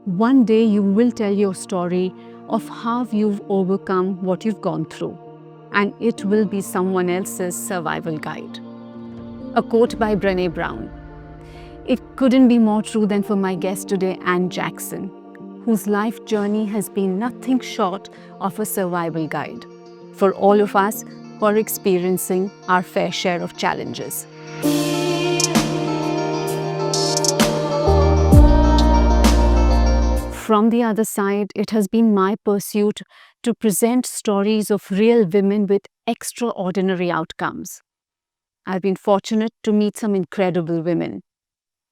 One day you will tell your story of how you've overcome what you've gone through, and it will be someone else's survival guide. A quote by Brené Brown. It couldn't be more true than for my guest today, Anne Jackson, whose life journey has been nothing short of a survival guide for all of us who are experiencing our fair share of challenges. From the other side, it has been my pursuit to present stories of real women with extraordinary outcomes. I've been fortunate to meet some incredible women.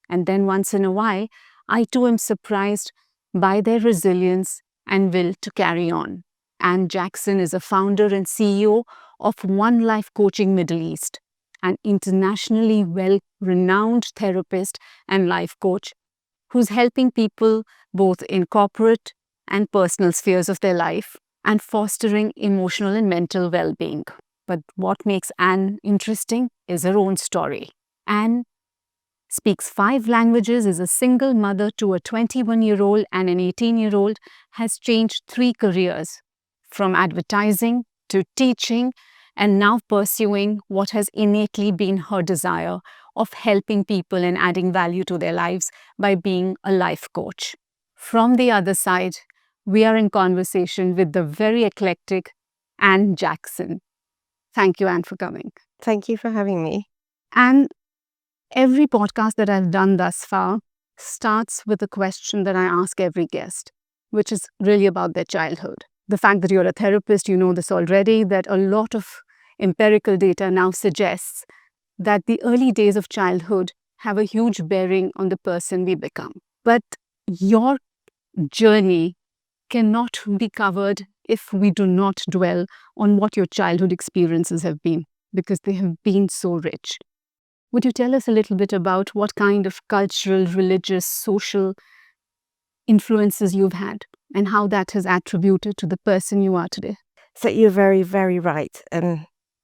And then once in a while, I too am surprised by their resilience and will to carry on. Anne Jackson is a founder and CEO of One Life Coaching Middle East, an internationally well-renowned therapist and life coach who's helping people both in corporate and personal spheres of their life and fostering emotional and mental well-being. But what makes Anne interesting is her own story. Anne speaks 5 languages, is a single mother to a 21-year-old and an 18-year-old, has changed 3 careers, from advertising to teaching, and now pursuing what has innately been her desire of helping people and adding value to their lives by being a life coach. From the other side, we are in conversation with the very eclectic Anne Jackson. Thank you, Anne, for coming. Thank you for having me. And every podcast that I've done thus far starts with a question that I ask every guest, which is really about their childhood. The fact that you're a therapist, you know this already, that a lot of empirical data now suggests that the early days of childhood have a huge bearing on the person we become. But your journey cannot be covered if we do not dwell on what your childhood experiences have been, because they have been so rich. Would you tell us a little bit about what kind of cultural, religious, social influences you've had and how that has attributed to the person you are today? So you're very, very right.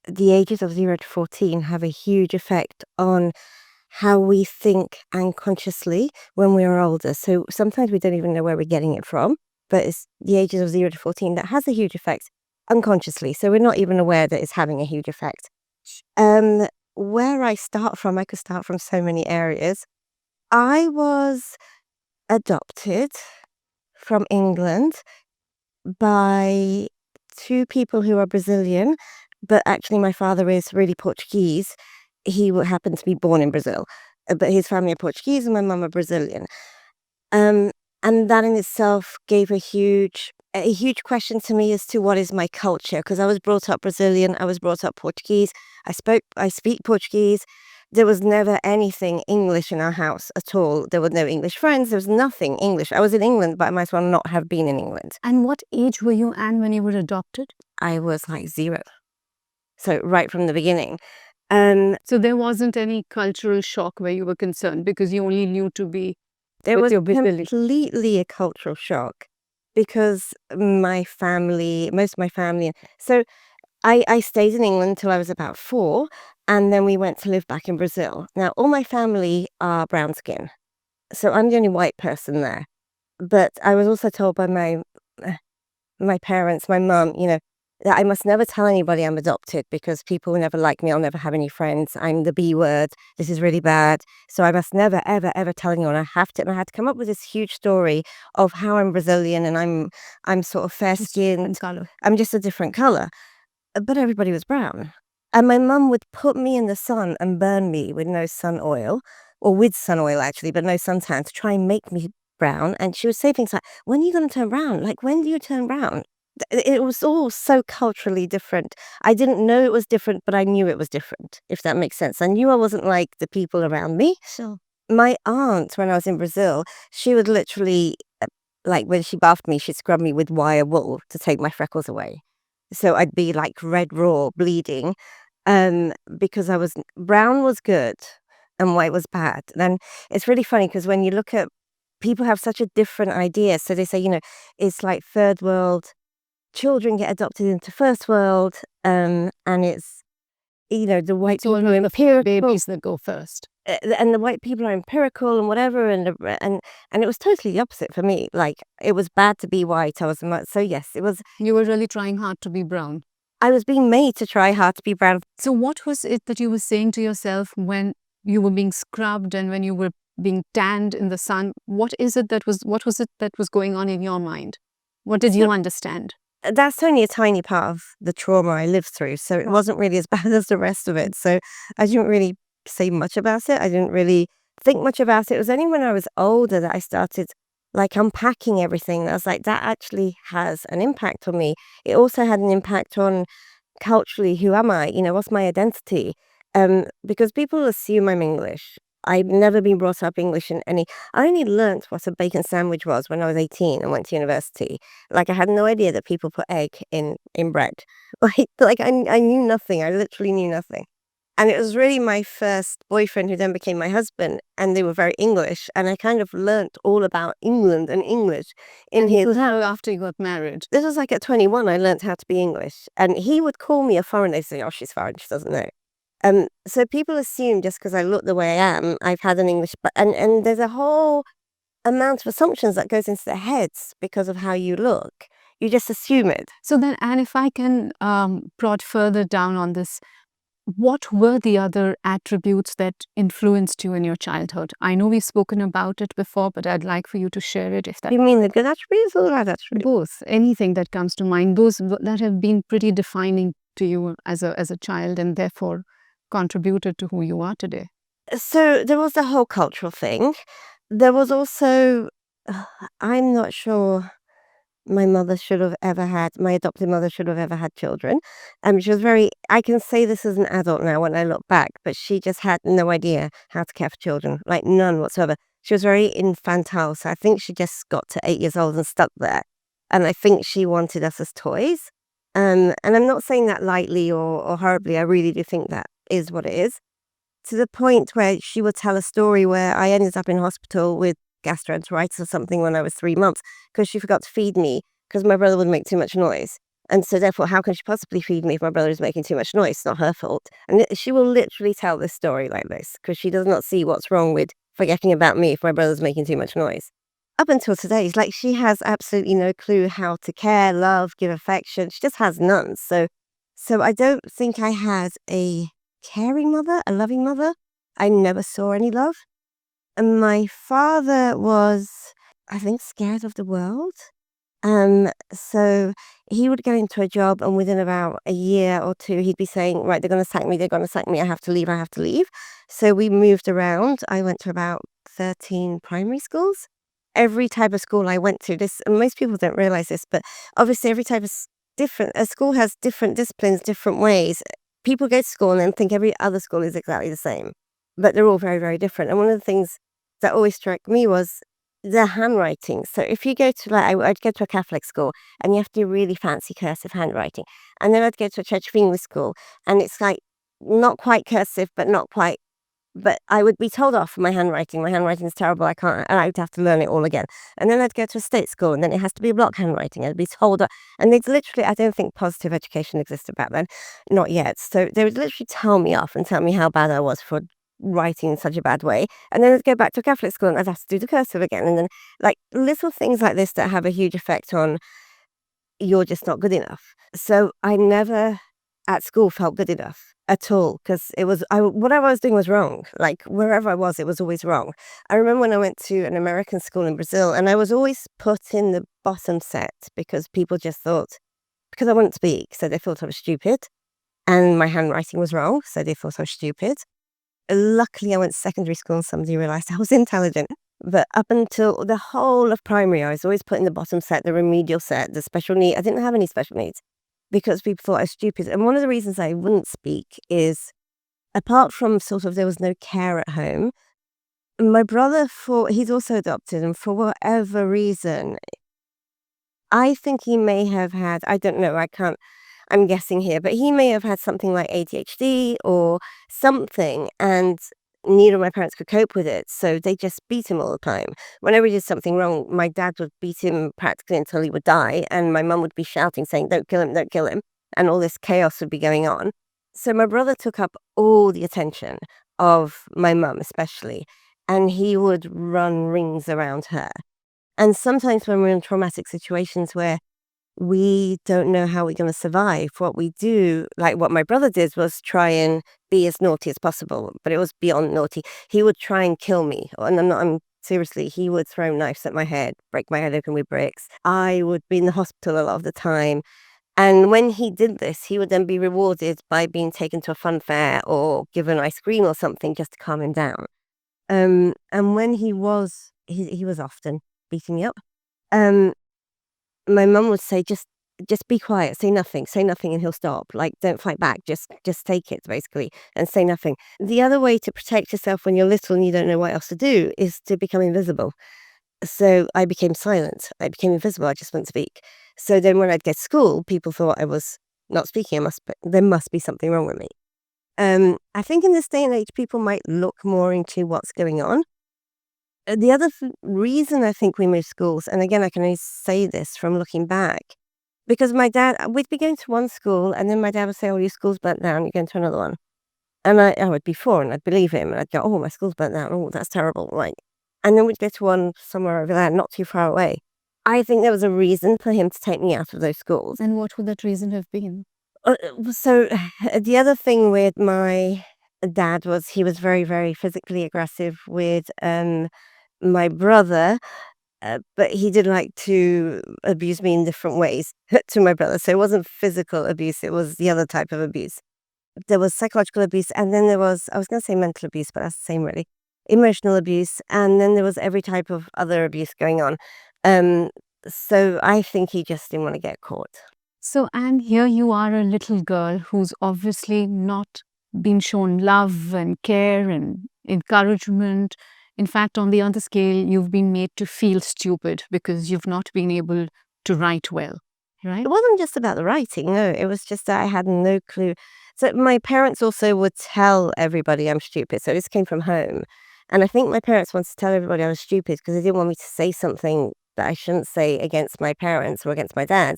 The ages of 0 to 14 have a huge effect on how we think unconsciously when we are older. So sometimes we don't even know where we're getting it from, but it's the ages of 0 to 14 that has a huge effect unconsciously. So we're not even aware that it's having a huge effect. Where I start from, I could start from so many areas. I was adopted from England by 2 people who are Brazilian, but actually my father is really Portuguese. He happened to be born in Brazil, but his family are Portuguese and my mum are Brazilian. And that in itself gave a huge question to me as to what is my culture, because I was brought up Brazilian, I was brought up Portuguese, I speak Portuguese. There was never anything English in our house at all. There were no English friends. There was nothing English. I was in England, but I might as well not have been in England. And what age were you, Anne, when you were adopted? I was like 0. So right from the beginning. So there wasn't any cultural shock where you were concerned because you only knew to be There with was your Brazilian. completely a cultural shock because most of my family. So I stayed in England till I was about 4, and then we went to live back in Brazil. Now, all my family are brown skin, so I'm the only white person there. But I was also told by my parents, my mum, that I must never tell anybody I'm adopted because people will never like me. I'll never have any friends. I'm the B word. This is really bad. So I must never, ever, ever tell anyone. And I had to come up with this huge story of how I'm Brazilian and I'm sort of fair skinned. I'm just a different color. But everybody was brown. And my mum would put me in the sun and burn me with no sun oil, or with sun oil actually, but no suntan, to try and make me brown. And she would say things like, when are you going to turn brown? Like, when do you turn brown? It was all so culturally different. I didn't know it was different, but I knew it was different, if that makes sense. I knew I wasn't like the people around me. Sure. My aunt, when I was in Brazil, she would literally, like when she bathed me, she'd scrub me with wire wool to take my freckles away. So I'd be like red raw, bleeding, because brown was good and white was bad. And it's really funny because when you look at, people have such a different idea. So they say, it's like third world, children get adopted into first world, and it's, the white So people only in the period babies that go first. and the white people are empirical and whatever, and it was totally the opposite for me. Like, it was bad to be white. So yes, it was. You were really trying hard to be brown. I was being made to try hard to be brown. So, what was it that you were saying to yourself when you were being scrubbed and when you were being tanned in the sun? What was it that was going on in your mind? What did So you understand? that's only a tiny part of the trauma I lived through, so it wasn't really as bad as the rest of it. So I didn't really say much about it. I didn't really think much about it. It was only when I was older that I started like unpacking everything. I was like, that actually has an impact on me. It also had an impact on culturally, who am I? What's my identity? Because people assume I'm English. I've never been brought up English in any. I only learnt what a bacon sandwich was when I was 18 and went to university. Like, I had no idea that people put egg in bread. I knew nothing. I literally knew nothing. And it was really my first boyfriend who then became my husband, and they were very English. And I kind of learnt all about England and English in And his. this was after you got married. This was like at 21, I learnt how to be English. And he would call me a foreigner. He'd say, oh, she's foreign, she doesn't know. So people assume just because I look the way I am, I've had an English, and there's a whole amount of assumptions that goes into their heads because of how you look. You just assume it. So then, and if I can prod further down on this, what were the other attributes that influenced you in your childhood? I know we've spoken about it before, but I'd like for you to share it if that. You mean the good attributes or the bad attributes? Both, anything that comes to mind, those that have been pretty defining to you as a child and therefore contributed to who you are today. So there was the whole cultural thing. There was also, I'm not sure my adopted mother should have ever had children. She was I can say this as an adult now when I look back, but she just had no idea how to care for children, like none whatsoever. She was very infantile, so I think she just got to 8 years old and stuck there. And I think she wanted us as toys. And I'm not saying that lightly or horribly. I really do think that is what it is. To the point where she would tell a story where I ended up in hospital with gastroenteritis or something when I was 3 months because she forgot to feed me because my brother would make too much noise. And so therefore, how can she possibly feed me if my brother is making too much noise? It's not her fault. And she will literally tell this story like this because she does not see what's wrong with forgetting about me if my brother's making too much noise. Up until today, it's like she has absolutely no clue how to care, love, give affection. She just has none. So I don't think I had a caring mother, a loving mother. I never saw any love. And my father was, I think, scared of the world. So he would go into a job and within about a year or two, he'd be saying, right, they're going to sack me, I have to leave. So we moved around. I went to about 13 primary schools. Every type of school I went to, most people don't realize this, but obviously every type of different, a school has different disciplines, different ways. People go to school and then think every other school is exactly the same, but they're all very, very different. And one of the things that always struck me was the handwriting. So if you go to I'd go to a Catholic school and you have to do really fancy cursive handwriting. And then I'd go to a Church of English school and it's like not quite cursive, but not quite. But I would be told off for my handwriting. My handwriting is terrible. I can't, and I'd have to learn it all again. And then I'd go to a state school and then it has to be block handwriting. I'd be told, and they'd literally, I don't think positive education existed back then. Not yet. So they would literally tell me off and tell me how bad I was for writing in such a bad way. And then I'd go back to a Catholic school and I'd have to do the cursive again. And then like little things like this that have a huge effect on you're just not good enough. So I never at school felt good enough at all because whatever I was doing was wrong. Like wherever I was, it was always wrong. I remember when I went to an American school in Brazil and I was always put in the bottom set because people just thought, because I wouldn't speak, so they thought I was stupid. And my handwriting was wrong, so they thought I was stupid. Luckily, I went to secondary school and somebody realized I was intelligent. But up until the whole of primary, I was always put in the bottom set, the remedial set, the special need. I didn't have any special needs because people thought I was stupid. And one of the reasons I wouldn't speak is, apart from sort of there was no care at home, my brother, he's also adopted, and for whatever reason, I think he may have had, I don't know, I'm guessing here, but he may have had something like ADHD or something, and neither of my parents could cope with it, so they just beat him all the time. Whenever he did something wrong, my dad would beat him practically until he would die, and my mum would be shouting, saying, don't kill him, and all this chaos would be going on. So my brother took up all the attention, of my mum especially, and he would run rings around her. And sometimes when we're in traumatic situations where we don't know how we're going to survive, what we do, like what my brother did, was try and be as naughty as possible, but it was beyond naughty. He would try and kill me, and I'm seriously, he would throw knives at my head, break my head open with bricks. I would be in the hospital a lot of the time. And when he did this, he would then be rewarded by being taken to a fun fair or given ice cream or something just to calm him down. And when he was often beating me up. Um, my mum would say, just be quiet, say nothing, and he'll stop. Like, don't fight back, just take it, basically, and say nothing. The other way to protect yourself when you're little and you don't know what else to do is to become invisible. So I became silent. I became invisible. I just wouldn't speak. So then when I'd get to school, people thought I was not speaking. There must be something wrong with me. I think in this day and age, people might look more into what's going on. The other reason I think we moved schools, and again, I can only say this from looking back, because my dad, we'd be going to one school, and then my dad would say, "Oh, your school's burnt down. You're going to another one." And I would be four, and I'd believe him, and I'd go, "Oh, my school's burnt down. Oh, that's terrible." Like, and then we'd go to one somewhere over there, not too far away. I think there was a reason for him to take me out of those schools. And what would that reason have been? So the other thing with my dad was he was very, very physically aggressive with my brother, but he did like to abuse me in different ways to my brother. So it wasn't physical abuse, it was the other type of abuse. There was psychological abuse, and then there was, I was going to say mental abuse, but that's the same really, emotional abuse, and then there was every type of other abuse going on. Um, so I think he just didn't want to get caught. So, and here you are, a little girl who's obviously not been shown love and care and encouragement. In fact, on the other scale, you've been made to feel stupid because you've not been able to write well, right? It wasn't just about the writing, no, it was just that I had no clue. So my parents also would tell everybody I'm stupid, so this came from home. And I think my parents wanted to tell everybody I was stupid because they didn't want me to say something that I shouldn't say against my parents or against my dad.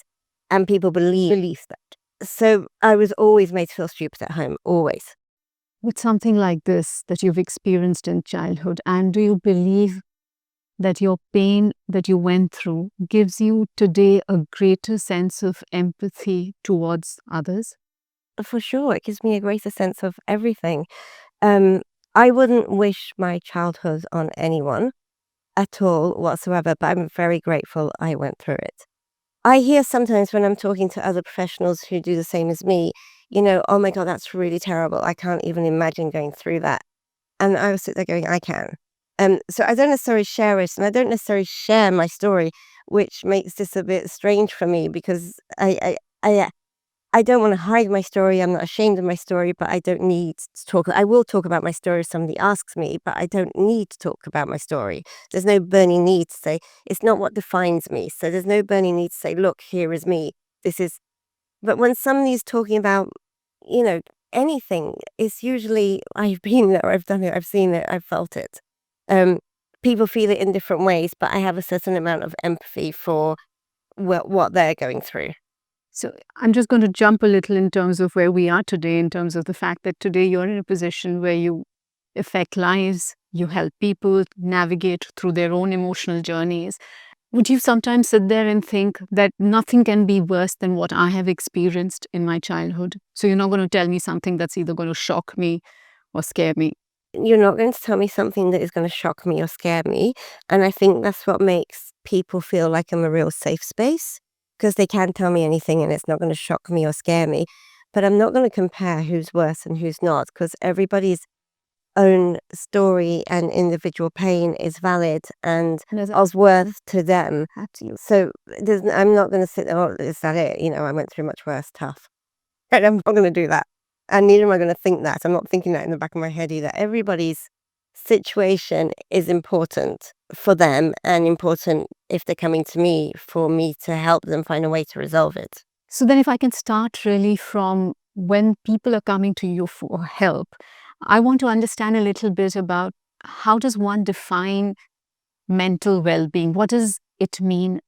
And people believed that. So I was always made to feel stupid at home, always. With something like this that you've experienced in childhood, and do you believe that your pain that you went through gives you today a greater sense of empathy towards others? For sure, it gives me a greater sense of everything. Um, I wouldn't wish my childhood on anyone at all whatsoever, but I'm very grateful I went through it. I hear sometimes when I'm talking to other professionals who do the same as me, "Oh my God, that's really terrible. I can't even imagine going through that." And I was sit there going, "I can." So I don't necessarily share it, and I don't necessarily share my story, which makes this a bit strange for me because I don't wanna hide my story, I'm not ashamed of my story, but I don't need to talk. I will talk about my story if somebody asks me, but I don't need to talk about my story. There's no burning need to say, it's not what defines me, so there's no burning need to say, "Look, here is me. This is." But when somebody's talking about, you know, anything, it's usually, "I've been there, I've done it, I've seen it, I've felt it." Um, People feel it in different ways, but I have a certain amount of empathy for what they're going through. So I'm just going to jump a little in terms of where we are today, in terms of the fact that today you're in a position where you affect lives, you help people navigate through their own emotional journeys. Would you sometimes sit there and think that nothing can be worse than what I have experienced in my childhood? So you're not going to tell me something that's either going to shock me or scare me. You're not going to tell me something that is going to shock me or scare me. And I think that's what makes people feel like I'm a real safe space because they can tell me anything and it's not going to shock me or scare me. But I'm not going to compare who's worse and who's not because everybody's own story and individual pain is valid and And as of worth to them. absolutely. So I'm not going to sit there, "Oh, is that it? I went through much worse, tough." And I'm not going to do that. And neither am I going to think that. I'm not thinking that in the back of my head either. Everybody's situation is important for them and important if they're coming to me for me to help them find a way to resolve it. So then if I can start really from when people are coming to you for help, I want to understand a little bit about how does one define mental well-being? What does it mean?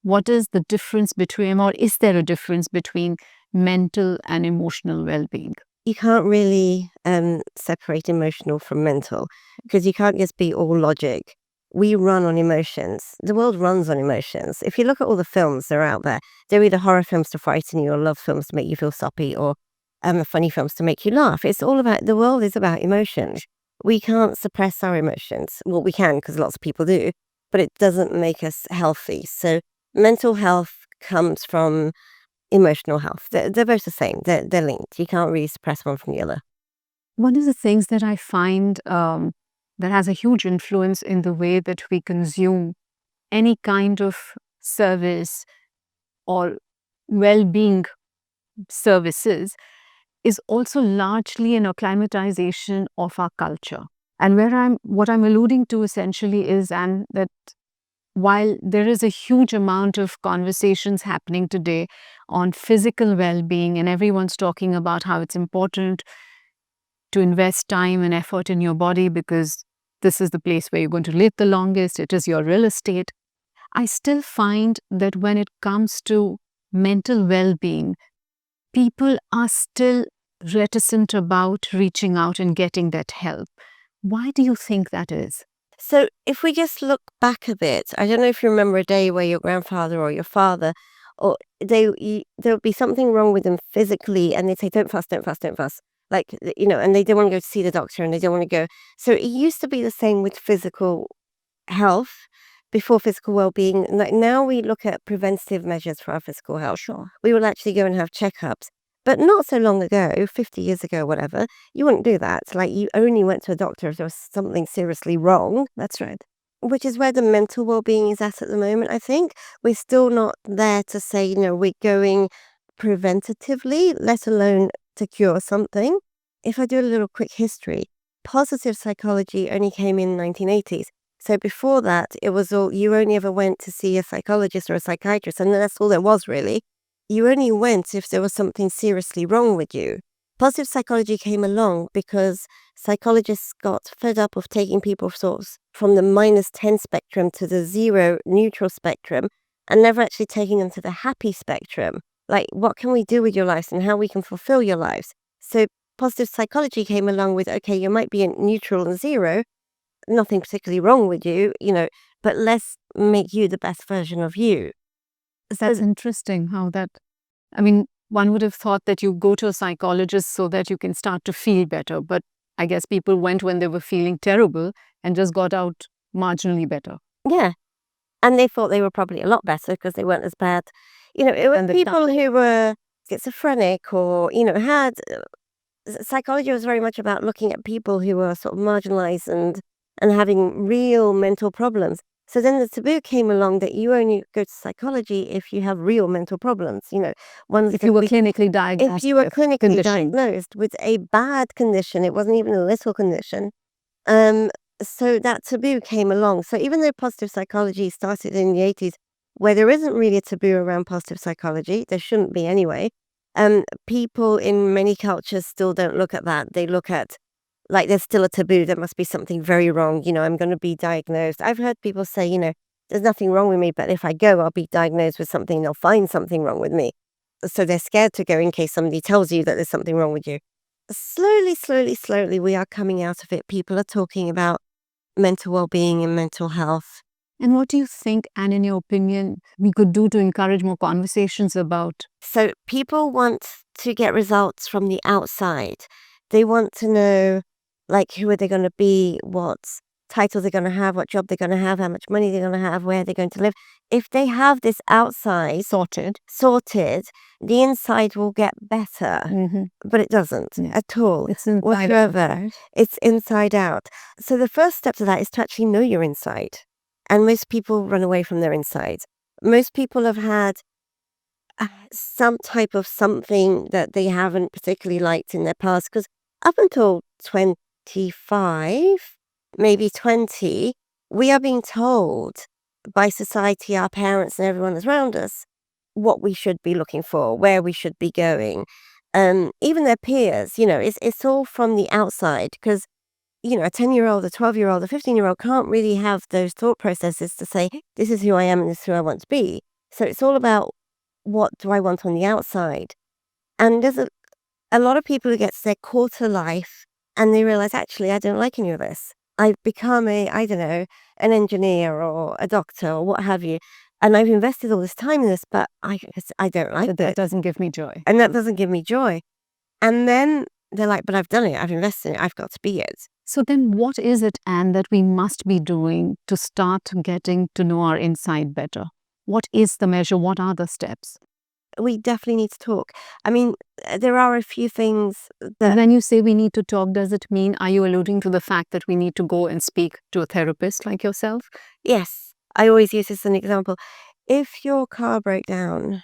What is the difference between, or is there a difference between mental and emotional well-being? you can't really separate emotional from mental because you can't just be all logic. We run on emotions. The world runs on emotions. If you look at all the films that are out there, they're either horror films to frighten you or love films to make you feel soppy or funny films to make you laugh. It's all about, the world is about emotions. We can't suppress our emotions. Well, we can because lots of people do, but it doesn't make us healthy. So mental health comes from emotional health. They're both the same. They're linked. You can't really suppress one from the other. One of the things that I find that has a huge influence in the way that we consume any kind of service or well being services is also largely an acclimatization of our culture. And what I'm alluding to essentially is, and that while there is a huge amount of conversations happening today on physical well-being, and everyone's talking about how it's important to invest time and effort in your body because this is the place where you're going to live the longest, it is your real estate, I still find that when it comes to mental well-being, people are still reticent about reaching out and getting that help. Why do you think that is? So if we just look back a bit, I don't know if you remember a day where your grandfather or your father, or there would be something wrong with them physically, and they'd say, "Don't fuss, don't fuss, don't fuss." Like and they don't want to go to see the doctor, and they don't want to go. So it used to be the same with physical health before physical well-being. Like now we look at preventative measures for our physical health. Sure. We will actually go and have checkups. But not so long ago, 50 years ago, whatever, you wouldn't do that. Like you only went to a doctor if there was something seriously wrong, That's right. which is where the mental well-being is at the moment, I think. We're still not there to say, we're going preventatively, let alone to cure something. If I do a little quick history, positive psychology only came in the 1980s. So before that, it was all, you only ever went to see a psychologist or a psychiatrist, and that's all there was really. You only went if there was something seriously wrong with you. Positive psychology came along because psychologists got fed up of taking people from the -10 spectrum to the 0 neutral spectrum and never actually taking them to the happy spectrum. Like, what can we do with your lives and how we can fulfill your lives? So positive psychology came along with, okay, you might be in neutral and 0, nothing particularly wrong with you, but let's make you the best version of you. That's So interesting how that, I mean, one would have thought that you go to a psychologist so that you can start to feel better. But I guess people went when they were feeling terrible and just got out marginally better. yeah, and they thought they were probably a lot better because they weren't as bad. It was And the people who were schizophrenic or, had psychology was very much about looking at people who were sort of marginalized and having real mental problems. So then the taboo came along that you only go to psychology if you have real mental problems, ones if you that were we clinically if diagnosed you were with clinically condition. diagnosed with a bad condition, it wasn't even a little condition. Um, so that taboo came along. So even though positive psychology started in the 80s, where there isn't really a taboo around positive psychology, there shouldn't be anyway, people in many cultures still don't look at that. They look at, like, there's still a taboo. There must be something very wrong. I'm going to be diagnosed. I've heard people say, there's nothing wrong with me, but if I go, I'll be diagnosed with something. They'll find something wrong with me. So they're scared to go in case somebody tells you that there's something wrong with you. Slowly, slowly, slowly, we are coming out of it. People are talking about mental well-being and mental health. And what do you think, and in your opinion, we could do to encourage more conversations about? So people want to get results from the outside. They want to know, like, who are they going to be, what title they're going to have, what job they're going to have, how much money they're going to have, where they're going to live. If they have this outside sorted, the inside will get better. Mhm. But it doesn't Yeah. at all. It's inside Whatsoever. out, right? It's inside out. So the first step to that is to actually know your inside. And most people run away from their inside. Most people have had some type of something that they haven't particularly liked in their past. Because up until 25, maybe 20, we are being told by society, our parents, and everyone that's around us what we should be looking for, where we should be going. Even their peers, it's all from the outside because, a 10-year-old, a 12-year-old, a 15-year-old can't really have those thought processes to say, this is who I am and this is who I want to be. So it's all about what do I want on the outside. And there's a lot of people who get to their quarter life and they realize, actually, I don't like any of this. I've become I don't know, an engineer or a doctor or what have you. And I've invested all this time in this, but I don't like That it. doesn't give me joy. And that doesn't give me joy. And then they're like, but I've done it. I've invested in it. I've got to be it. So then what is it, Anne, that we must be doing to start getting to know our inside better? What is the measure? What are the steps? We definitely need to talk. I mean, there are a few things that. When you say we need to talk, does it mean, are you alluding to the fact that we need to go and speak to a therapist like yourself? Yes, I always use this as an example. If your car broke down,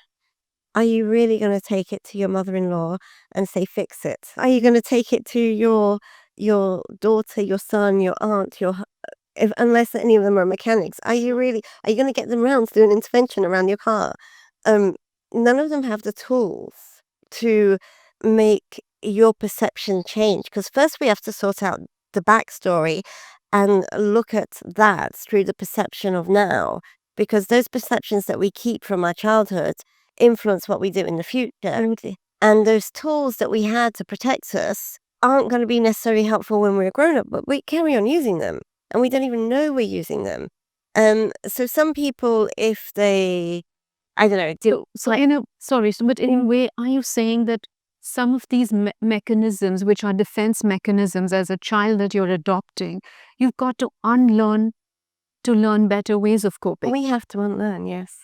are you really going to take it to your mother-in-law and say, fix it? Are you going to take it to your daughter, your son, your aunt, unless any of them are mechanics, are you going to get them round to do an intervention around your car? None of them have the tools to make your perception change, because first we have to sort out the backstory and look at that through the perception of now, because those perceptions that we keep from our childhood influence what we do in the future. And those tools that we had to protect us aren't going to be necessarily helpful when we're grown up, but we carry on using them and we don't even know we're using them. So some people, if they, I don't know, do. So but in a way, are you saying that some of these mechanisms, which are defense mechanisms as a child that you're adopting, you've got to unlearn to learn better ways of coping? We have to unlearn, yes.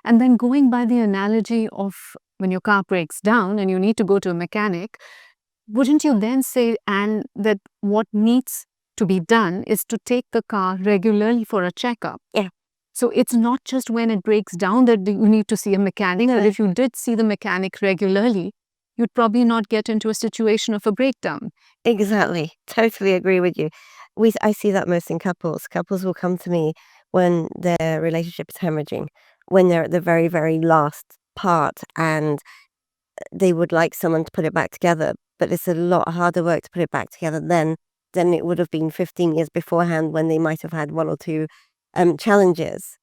And then going by the analogy of when your car breaks down and you need to go to a mechanic, wouldn't you then say, Anne, that what needs to be done is to take the car regularly for a checkup? Yeah. So it's not just when it breaks down that you need to see a mechanic, but if you did see the mechanic regularly, you'd probably not get into a situation of a breakdown. Exactly. Totally agree with you. I see that most in couples. Couples will come to me when their relationship is hemorrhaging, when they're at the very, very last part and they would like someone to put it back together, but it's a lot harder work to put it back together than it would have been 15 years beforehand when they might have had one or two challenges.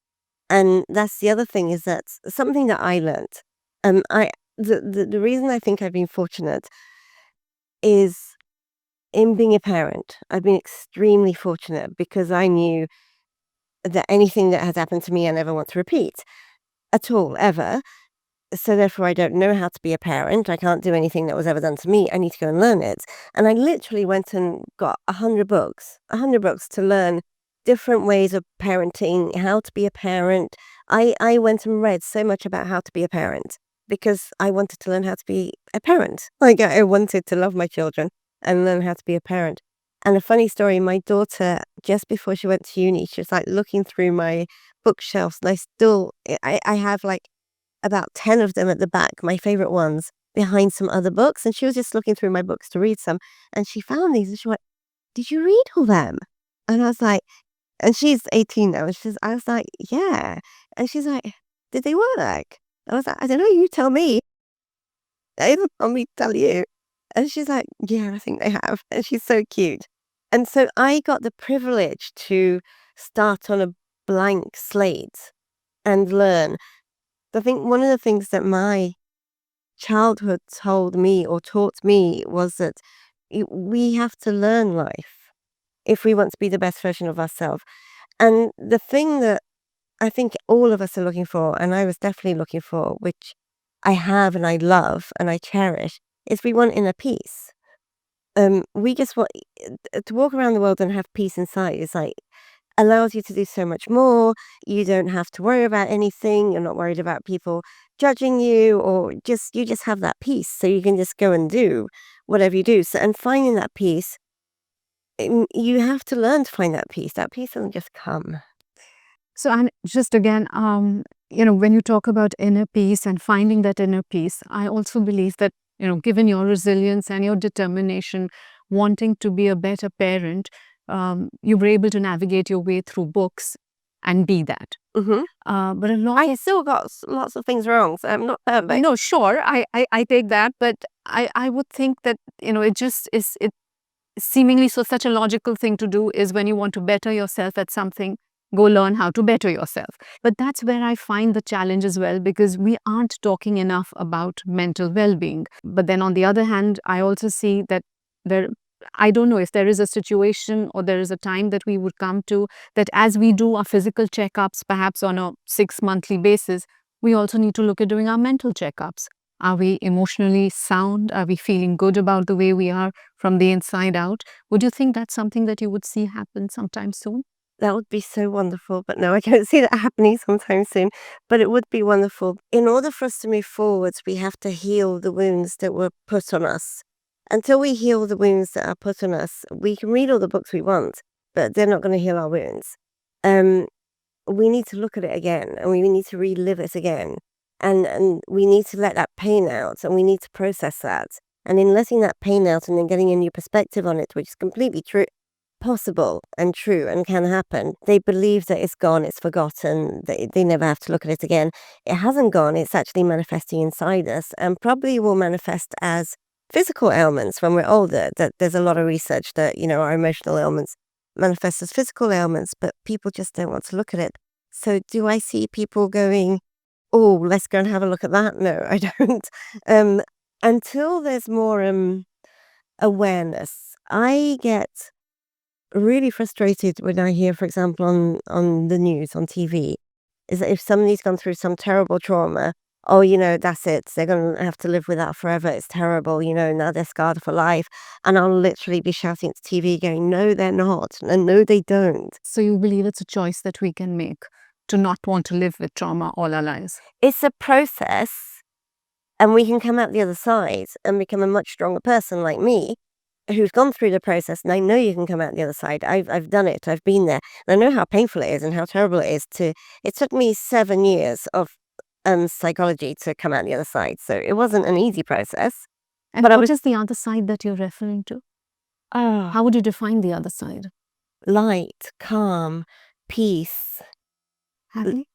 And that's the other thing, is that something that I learned. The reason I think I've been fortunate is in being a parent. I've been extremely fortunate because I knew that anything that has happened to me, I never want to repeat at all, ever. So therefore, I don't know how to be a parent. I can't do anything that was ever done to me. I need to go and learn it. And I literally went and got 100 books to learn different ways of parenting, how to be a parent. I went and read so much about how to be a parent because I wanted to learn how to be a parent. Like, I wanted to love my children and learn how to be a parent. And a funny story, my daughter, just before she went to uni, she was like looking through my bookshelves, and I have like about 10 of them at the back, my favorite ones, behind some other books. And she was just looking through my books to read some. And she found these and she went, did you read all them? And I was like, and she's 18 now. And I was like, yeah. And she's like, did they work? I was like, I don't know, you tell me. They don't want me to tell you. And she's like, yeah, I think they have. And she's so cute. And so I got the privilege to start on a blank slate and learn. I think one of the things that my childhood told me or taught me was that we have to learn life if we want to be the best version of ourselves. And the thing that I think all of us are looking for, and I was definitely looking for, which I have and I love and I cherish, is we want inner peace. We just want to walk around the world and have peace inside. It's like allows you to do so much more. You don't have to worry about anything. You're not worried about people judging you, or you just have that peace. So you can just go and do whatever you do. So, and finding that peace, you have to learn to find that peace. That peace doesn't just come. So, and just again, when you talk about inner peace and finding that inner peace, I also believe that, given your resilience and your determination, wanting to be a better parent, you were able to navigate your way through books and be that. Mm-hmm. But a lot. I still got lots of things wrong, so I'm not perfect. No, sure, I take that, but I would think that it just is it seemingly such a logical thing to do is when you want to better yourself at something, go learn how to better yourself. But that's where I find the challenge as well, because we aren't talking enough about mental well-being. But then on the other hand, I also see that there, I don't know if there is a situation or there is a time that we would come to that as we do our physical checkups, perhaps on a 6 monthly basis, we also need to look at doing our mental checkups. Are we emotionally sound? Are we feeling good about the way we are from the inside out? Would you think that's something that you would see happen sometime soon? That would be so wonderful, but no, I don't see that happening sometime soon, but it would be wonderful. In order for us to move forwards, we have to heal the wounds that were put on us. Until we heal the wounds that are put on us, we can read all the books we want, but they're not gonna heal our wounds. Um, we need to look at it again, and we need to relive it again, and we need to let that pain out, and we need to process that. And in letting that pain out and then getting a new perspective on it, which is completely true, possible and true and can happen, they believe that it's gone, it's forgotten, they never have to look at it again. It hasn't gone, it's actually manifesting inside us and probably will manifest as physical ailments when we're older. That there's a lot of research that, our emotional ailments manifest as physical ailments, but people just don't want to look at it. So do I see people going, oh, let's go and have a look at that? No, I don't. Until there's more awareness, I get really frustrated when I hear, for example, on the news, on TV, is that if somebody's gone through some terrible trauma, oh, that's it. They're going to have to live with that forever. It's terrible. Now they're scarred for life. And I'll literally be shouting at the TV going, no, they're not. And no, they don't. So you believe it's a choice that we can make to not want to live with trauma all our lives? It's a process, and we can come out the other side and become a much stronger person like me, who's gone through the process, and I know you can come out the other side. I've done it. I've been there. And I know how painful it is and how terrible it is to. It took me 7 years of psychology to come out the other side, so it wasn't an easy process. And But what is the other side that you're referring to? How would you define the other side? light, calm, peace. Happy?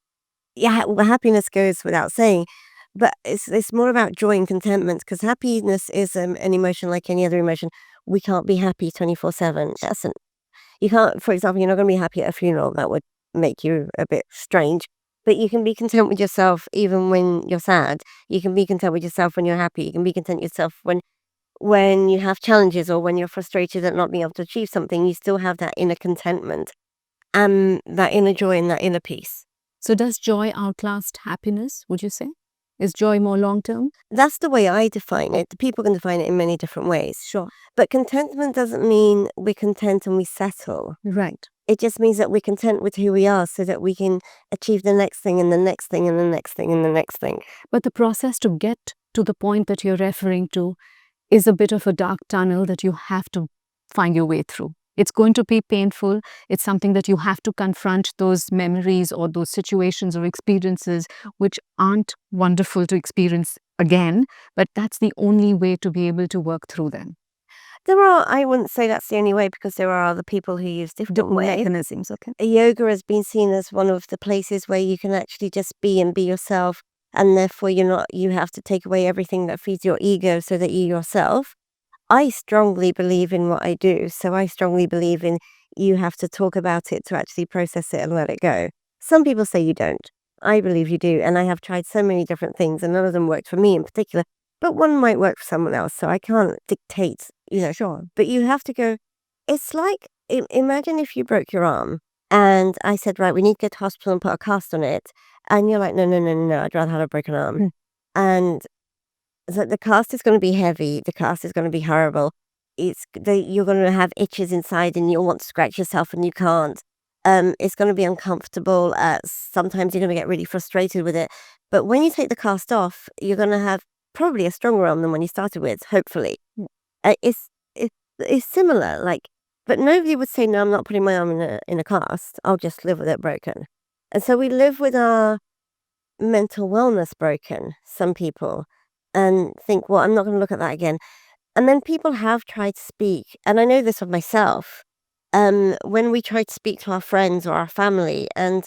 Yeah, well, happiness goes without saying, but it's more about joy and contentment, because happiness is an emotion like any other emotion. We can't be happy 24/7. You can't, for example, you're not going to be happy at a funeral. That would make you a bit strange. But you can be content with yourself even when you're sad. You can be content with yourself when you're happy. You can be content with yourself when you have challenges or when you're frustrated at not being able to achieve something. You still have that inner contentment and that inner joy and that inner peace. So does joy outlast happiness, would you say? Is joy more long-term? That's the way I define it. People can define it in many different ways. Sure. But contentment doesn't mean we're content and we settle. Right. It just means that we're content with who we are so that we can achieve the next thing and the next thing and the next thing and the next thing. But the process to get to the point that you're referring to is a bit of a dark tunnel that you have to find your way through. It's going to be painful. It's something that you have to confront those memories or those situations or experiences which aren't wonderful to experience again, but that's the only way to be able to work through them. I wouldn't say that's the only way, because there are other people who use different ways. Mechanisms, okay. Yoga has been seen as one of the places where you can actually just be and be yourself, and therefore you have to take away everything that feeds your ego so that you yourself. I strongly believe in what I do, so I strongly believe in you have to talk about it to actually process it and let it go. Some people say you don't. I believe you do, and I have tried so many different things, and none of them worked for me in particular, but one might work for someone else, so I can't dictate, Sure. But you have to go, it's like, imagine if you broke your arm, and I said, right, we need to get to hospital and put a cast on it, and you're like, no, no, no, no, no, I'd rather have a broken arm. Hmm. And so the cast is going to be heavy. The cast is going to be horrible. You're going to have itches inside, and you'll want to scratch yourself, and you can't. It's going to be uncomfortable. Sometimes you're going to get really frustrated with it. But when you take the cast off, you're going to have probably a stronger arm than when you started with. Hopefully, Yeah. It's similar. But nobody would say, no, I'm not putting my arm in a cast. I'll just live with it broken. And so we live with our mental wellness broken. Some people. And think, well, I'm not going to look at that again. And then people have tried to speak, and I know this of myself, when we try to speak to our friends or our family, and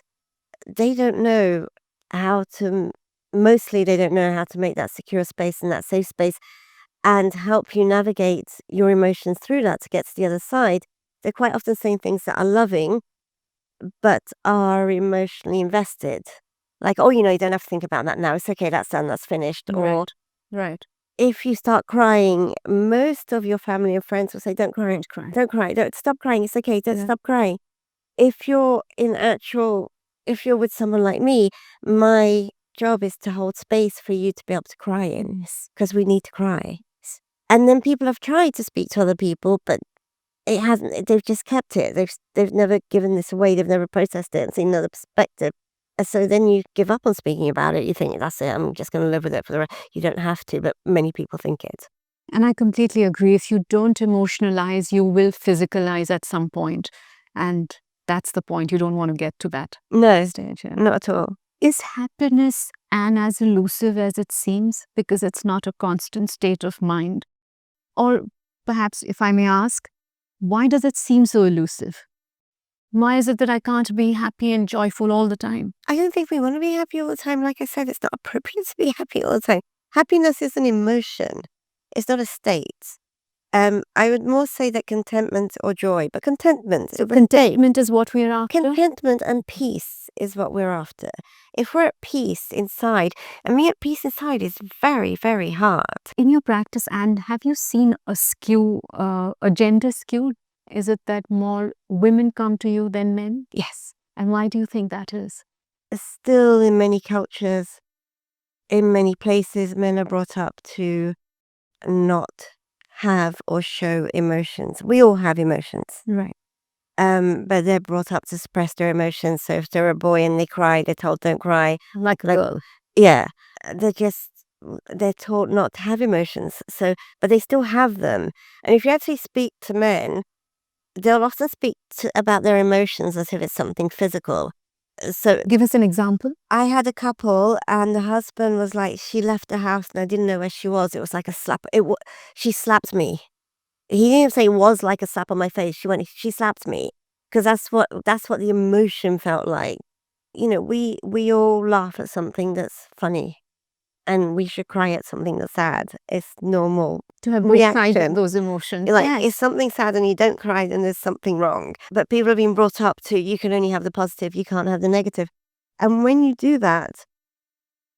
they don't know mostly they don't know how to make that secure space and that safe space and help you navigate your emotions through that to get to the other side. They're quite often saying things that are loving, but are emotionally invested. Like, oh, you don't have to think about that now. It's okay, that's done, that's finished. Or Right. if you start crying, most of your family and friends will say, don't cry, Don't cry. don't cry, don't stop crying, it's okay, don't Yeah. stop crying. If you're if you're with someone like me, my job is to hold space for you to be able to cry in, Yes. because we need to cry. And then people have tried to speak to other people, but it hasn't. They've just kept it. They've never given this away. They've never processed it and seen another perspective. And so then you give up on speaking about it. You think, that's it. I'm just going to live with it for the rest. You don't have to, but many people think it. And I completely agree. If you don't emotionalize, you will physicalize at some point. And that's the point. You don't want to get to that No, stage. Yeah. not at all. Is happiness as elusive as it seems because it's not a constant state of mind? Or perhaps, if I may ask, why does it seem so elusive? Why is it that I can't be happy and joyful all the time? I don't think we want to be happy all the time. Like I said, it's not appropriate to be happy all the time. Happiness is an emotion. It's not a state. I would more say that contentment or joy, but contentment. So contentment is what we're after? Contentment and peace is what we're after. If we're at peace inside, and being at peace inside is very, very hard. In your practice, and have you seen a skew, a gender skew? Is it that more women come to you than men? Yes. And why do you think that is? Still, in many cultures, in many places, men are brought up to not have or show emotions. We all have emotions. Right. But they're brought up to suppress their emotions. So if they're a boy and they cry, they're told don't cry. Like a girl. Yeah. They're taught not to have emotions. So, but they still have them. And if you actually speak to men, they'll often speak about their emotions as if it's something physical. So Give us an example. I had a couple, and the husband was like, she left the house and I didn't know where she was. It was like a slap. She slapped me. He didn't say it was like a slap on my face. She slapped me, because that's what the emotion felt like. We all laugh at something that's funny, and we should cry at something that's sad. It's normal To have both sides of reaction. those emotions. Like, Yes. if something's sad and you don't cry, then there's something wrong. But people have been brought up to, you can only have the positive, you can't have the negative. And when you do that,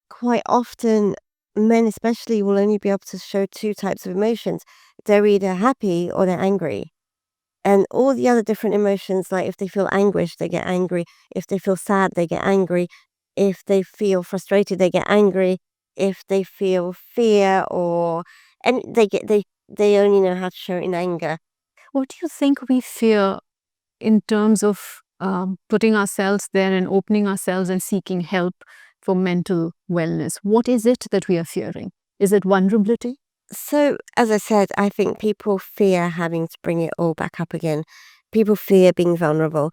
quite often, men especially will only be able to show two types of emotions. They're either happy or they're angry. And all the other different emotions, like if they feel anguish, they get angry. If they feel sad, they get angry. If they feel frustrated, they get angry. If they feel fear and they only know how to show it in anger. What do you think we fear in terms of putting ourselves there and opening ourselves and seeking help for mental wellness? What is it that we are fearing? Is it vulnerability? So, as I said, I think people fear having to bring it all back up again. People fear being vulnerable.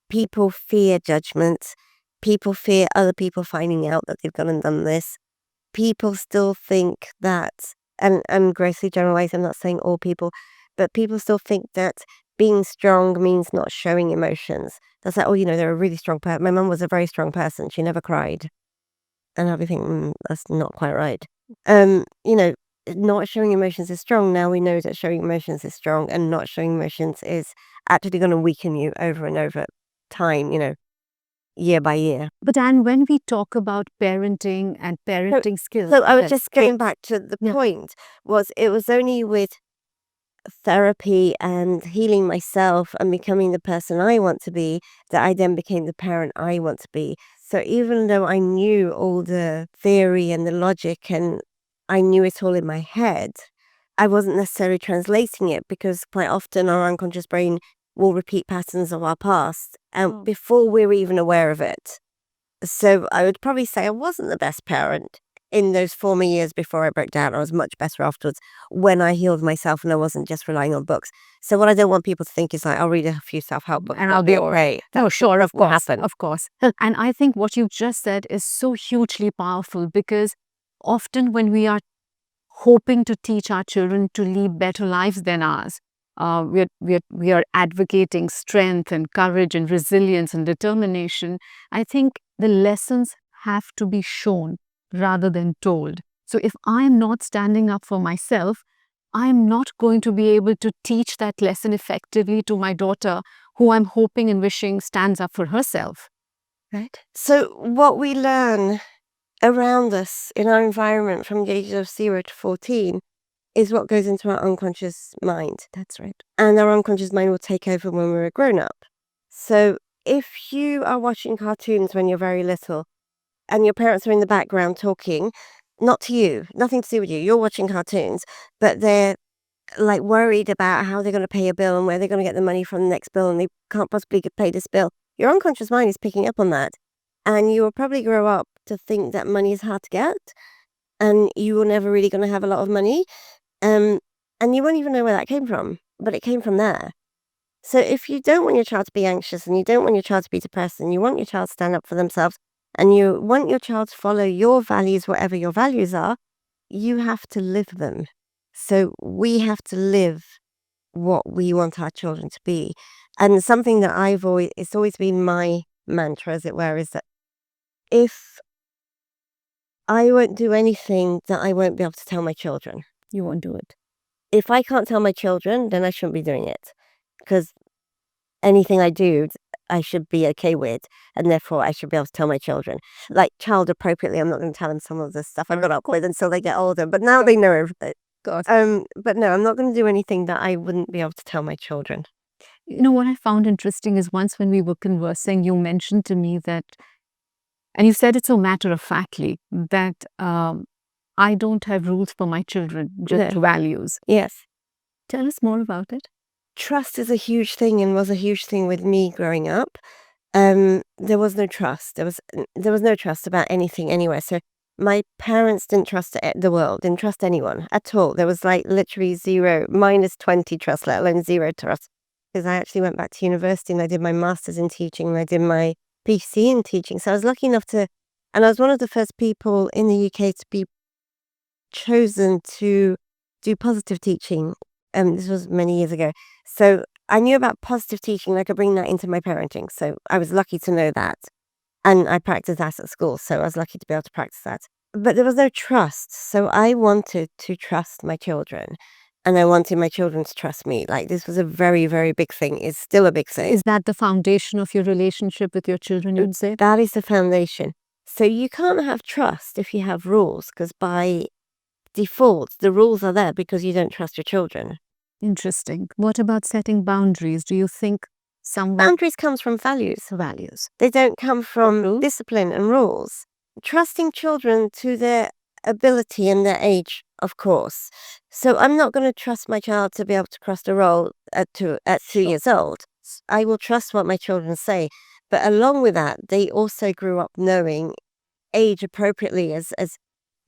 People fear judgment. People fear other people finding out that they've gone and done this. People still think that, and I'm grossly generalizing, I'm not saying all people, but people still think that being strong means not showing emotions. That's like, they're a really strong person. My mum was a very strong person. She never cried. And I'll be thinking, that's not quite right. Not showing emotions is strong. Now we know that showing emotions is strong, and not showing emotions is actually going to weaken you over and over time, year by year. But Anne, when we talk about parenting and parenting skills. So I was yes, just going back to the Yeah. point, it was only with therapy and healing myself and becoming the person I want to be that I then became the parent I want to be. So even though I knew all the theory and the logic and I knew it all in my head, I wasn't necessarily translating it, because quite often our unconscious brain will repeat patterns of our past and before we're even aware of it. So I would probably say I wasn't the best parent in those former years before I broke down. I was much better afterwards when I healed myself and I wasn't just relying on books. So what I don't want people to think is like, I'll read a few self-help books And I'll be all right. No, sure, of What course, happened? of course. And I think what you've just said is so hugely powerful, because often when we are hoping to teach our children to lead better lives than ours, we are advocating strength and courage and resilience and determination. I think the lessons have to be shown rather than told. So if I'm not standing up for myself, I'm not going to be able to teach that lesson effectively to my daughter, who I'm hoping and wishing stands up for herself. Right. So what we learn around us in our environment from the ages of 0 to 14 is what goes into our unconscious mind. That's right. And our unconscious mind will take over when we're a grown up. So if you are watching cartoons when you're very little and your parents are in the background talking, not to you, nothing to do with you, you're watching cartoons, but they're like worried about how they're going to pay a bill and where they're going to get the money from the next bill and they can't possibly pay this bill. Your unconscious mind is picking up on that. And you will probably grow up to think that money is hard to get and you were never really going to have a lot of money. And you won't even know where that came from, but it came from there. So if you don't want your child to be anxious and you don't want your child to be depressed and you want your child to stand up for themselves and you want your child to follow your values, whatever your values are, you have to live them. So we have to live what we want our children to be. And something that it's always been my mantra, as it were, is that if I won't do anything that I won't be able to tell my children. You won't do it. If I can't tell my children, then I shouldn't be doing it. Because anything I do, I should be okay with, and therefore I should be able to tell my children. Like child appropriately, I'm not going to tell them some of the stuff I got up with until they get older, but now they know everything. God. But no, I'm not going to do anything that I wouldn't be able to tell my children. You know, what I found interesting is once when we were conversing, you mentioned to me that, and you said it so matter-of-factly, that I don't have rules for my children, just No. values. Yes. Tell us more about it. Trust is a huge thing and was a huge thing with me growing up. There was no trust. There was no trust about anything anywhere. So my parents didn't trust the world, didn't trust anyone at all. There was like literally zero, -20 trust, let alone zero trust. Because I actually went back to university and I did my master's in teaching and I did my PhD in teaching. So I was lucky enough and I was one of the first people in the UK to be chosen to do positive teaching. This was many years ago. So I knew about positive teaching and I could bring that into my parenting. So I was lucky to know that. And I practiced that at school. So I was lucky to be able to practice that. But there was no trust. So I wanted to trust my children. And I wanted my children to trust me. Like this was a very, very big thing. It's still a big thing. Is that the foundation of your relationship with your children, you'd say? That is the foundation. So you can't have trust if you have rules, because by default, the rules are there because you don't trust your children. Interesting. What about setting boundaries? Do you think Boundaries comes from values. They don't come from discipline and rules. Trusting children to their ability and their age, of course. So I'm not going to trust my child to be able to cross the road at 2 years old. I will trust what my children say. But along with that, they also grew up knowing age appropriately as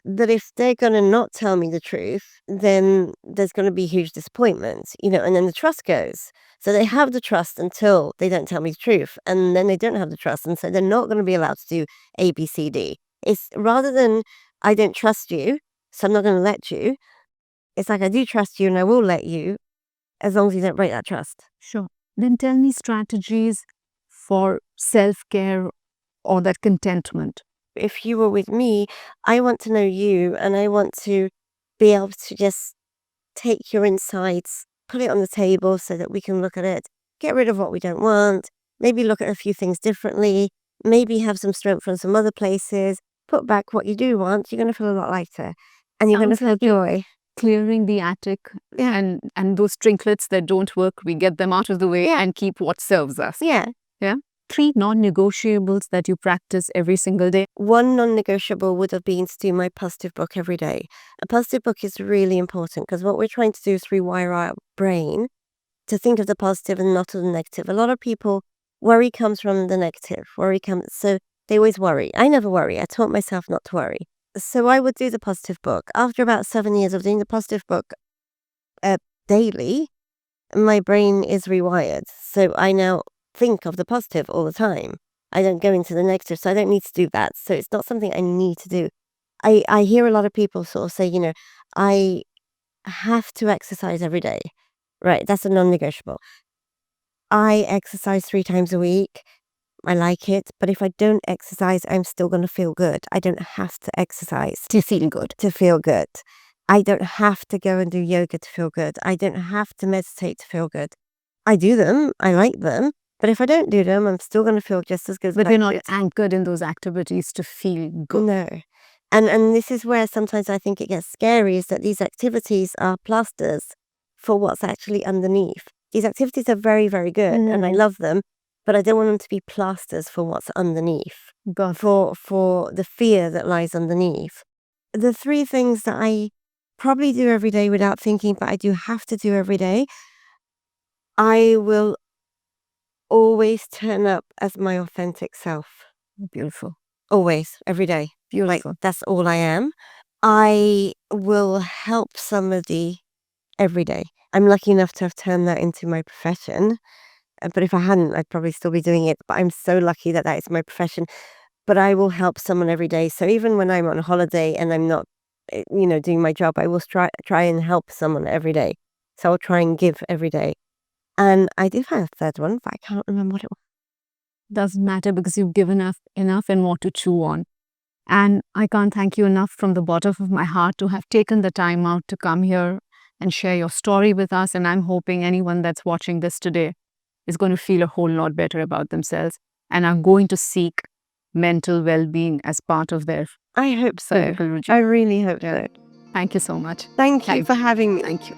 that if they're going to not tell me the truth, then there's going to be huge disappointment, and then the trust goes. So they have the trust until they don't tell me the truth. And then they don't have the trust. And so they're not going to be allowed to do A, B, C, D. It's rather than I don't trust you, so I'm not going to let you. It's like I do trust you and I will let you as long as you don't break that trust. Sure. Then tell me strategies for self-care or that contentment. If you were with me, I want to know you and I want to be able to just take your insights, put it on the table so that we can look at it, get rid of what we don't want, maybe look at a few things differently, maybe have some strength from some other places, put back what you do want, you're going to feel a lot lighter and you're going to feel joy. Clearing the attic and those trinkets that don't work, we get them out of the way and keep what serves us. Yeah. 3 non-negotiables that you practice every single day. One non-negotiable would have been to do my positive book every day. A positive book is really important because what we're trying to do is rewire our brain to think of the positive and not of the negative. A lot of people, worry comes from the negative. So they always worry. I never worry. I taught myself not to worry. So I would do the positive book. After about 7 years of doing the positive book daily, my brain is rewired. So I now think of the positive all the time. I don't go into the negative, so I don't need to do that. So it's not something I need to do. I hear a lot of people sort of say, I have to exercise every day. Right, that's a non-negotiable. I exercise 3 times a week. I like it, but if I don't exercise, I'm still going to feel good. I don't have to exercise To feel good. to feel good. I don't have to go and do yoga to feel good. I don't have to meditate to feel good. I do them, I like them, but if I don't do them, I'm still going to feel just as good. But they're not anchored in those activities to feel good. No. And this is where sometimes I think it gets scary, is that these activities are plasters for what's actually underneath. These activities are very, very good and I love them, but I don't want them to be plasters for what's underneath, for the fear that lies underneath. The 3 things that I probably do every day without thinking, but I do have to do every day, I will always turn up as my authentic self. Beautiful. Always, every day. Like, Beautiful. that's all I am. I will help somebody every day. I'm lucky enough to have turned that into my profession. But if I hadn't, I'd probably still be doing it. But I'm so lucky that that is my profession. But I will help someone every day. So even when I'm on holiday and I'm not, doing my job, I will try and help someone every day. So I'll try and give every day. And I did have a third one, but I can't remember what it was. Doesn't matter because you've given us enough and more to chew on. And I can't thank you enough from the bottom of my heart to have taken the time out to come here and share your story with us. And I'm hoping anyone that's watching this today is going to feel a whole lot better about themselves and are going to seek mental well-being as part of their I hope so. physical regime. I really hope so. Thank you so much. Thank you for having me. Thank you.